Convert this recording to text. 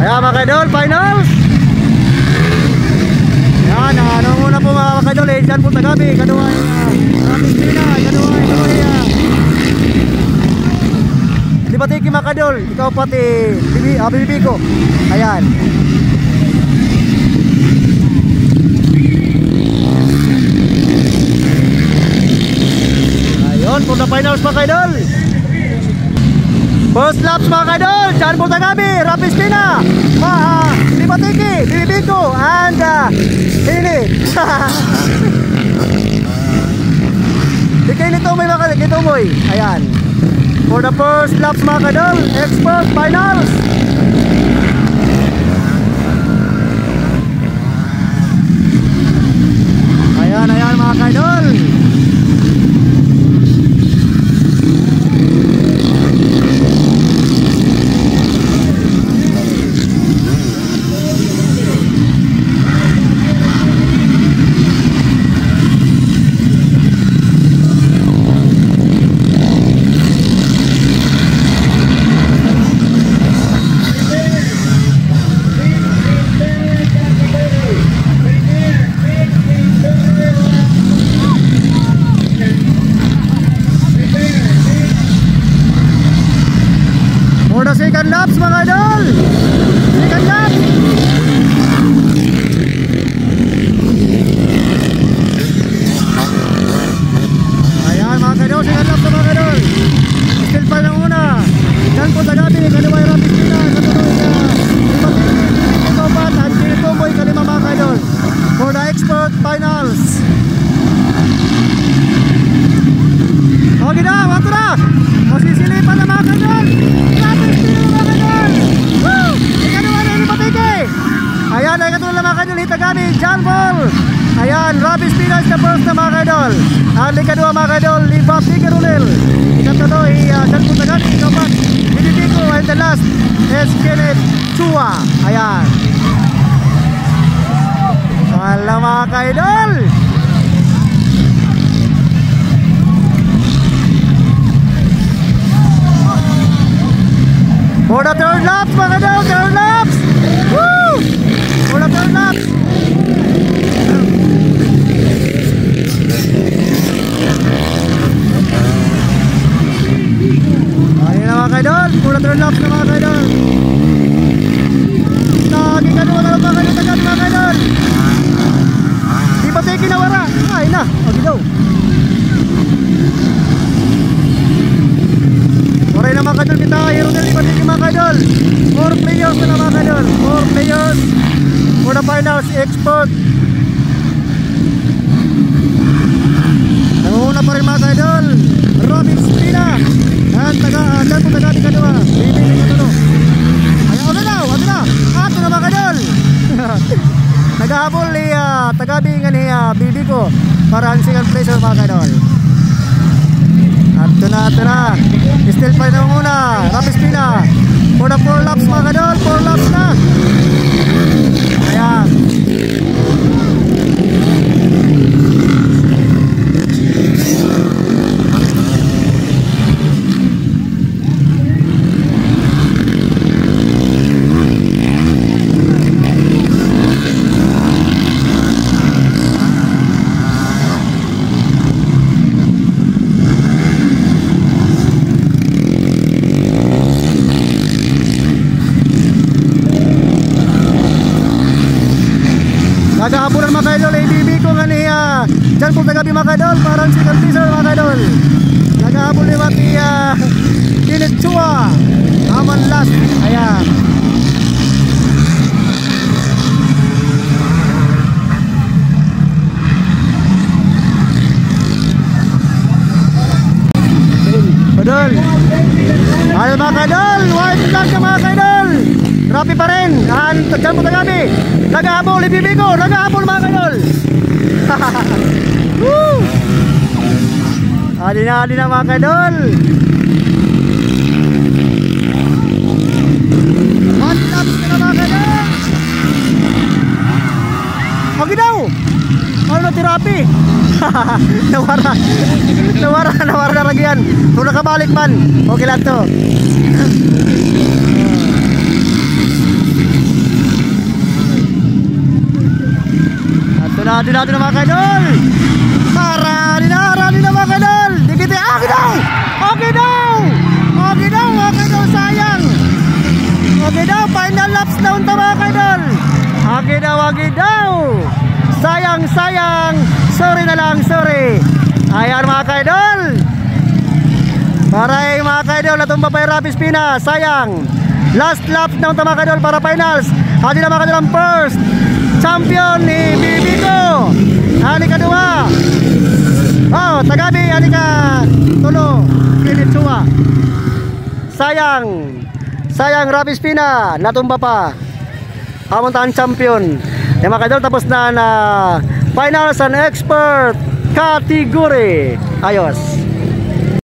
Ayan mga kaidol, finals. Yan, ano muna po mga kaidol, dyan po tagabi. Kaduay, Rapid Spina, kaduay, di ba tiki mga kaidol, ikaw pati bibi ko. Ayan. Ayun, for the finals mga kaidol. First laps mga kaidol, dyan po tagabi, Rapid Spina, Libatiki, Bibiko, and Hili. Dikay nito may mga kitumoy. Ayan. For the first laps mga kaidol, expert finals. Ayan, ayan mga kaidol. Second laps mga idol. Second laps. Ayan mga idol, second laps mga idol. Still pa ng una. Diyan po tagabi, kaliway Rapid Spina, katuloy na Ibapat at Pinitumoy kalima mga idol. For the expert finals. Okay na, wato na. Masisilipan na mga idol. Ayan, ay katulad na mga kaidol, hitagani, John Paul. Ayan, Rapid Spina is the first na mga kaidol. Ang ikadua mga kaidol, Libab Tigarulil. Ikatuloy, John Putagani, ikapat, Bibiko, and the last is Kenneth Chua. Ayan. Wala mga kaidol. For the third laps mga kaidol, third laps. Woo! For the third laps. Ayun na mga kaidol, for the third laps na mga kaidol. Naging kanuha na lang mga kaidol, tagad mga kaidol. Di ba tayo kinawara? Ay na, okay daw. Oray na mga kaidol, kita hero na di ba tayo mga kaidol. 4 players na mga kaidol, 4 players for the finals expert. Nanguna pa rin mga kaidol, Rapid Spina at dyan po tagadi kadua Bibili katulo. Ayaw, ano na, ano na, ato na mga kaidol. Naghahabol ni tagabi nga ni Bibi ko para ang second place mga kaidol. Ato na still pa rin ang una, Rapid Spina for the 4 laps mga kaidol, 4 laps na. Ayan. Naghahabulan mga kaidol, ABB ko nga ni dyan po tagabi mga kaidol, parang second teaser mga kaidol. Naghahabol ni Mati Kenneth Chua, aman last. Ayan. Kaidol, ayun mga kaidol, white flag na mga kaidol. Rapi pa rin, dyan po tagabi. Naghahabol, Ibibigo, naghahabol mga kaidol. Woo! Adi na mga kaidol. One laps na mga kaidol. Pagi daw. Ano na tirapi? Nawara na lagi yan. Kung nakabalik man, okay lang to. Rally natin na mga kaidol. Rally na mga kaidol. Dikit eh. Okay daw mga kaidol, sayang. Okay daw, final laps daw ito mga kaidol. Okay daw. Sayang. Sorry na lang. Ayan mga kaidol. Para mga kaidol, natumba pa yung Rapid Spina. Sayang. Last lap na ito mga kaidol para finals. Hati na mga kaidol ang first champion ni Bibigo. Ani kadua. Oh, Tagabi, ani ka tulo. Kinitsua. Sayang Rapid Spina, natumba pa. Pamuntahan champion. Yung mga kaidol, tapos na finals and expert category. Ayos.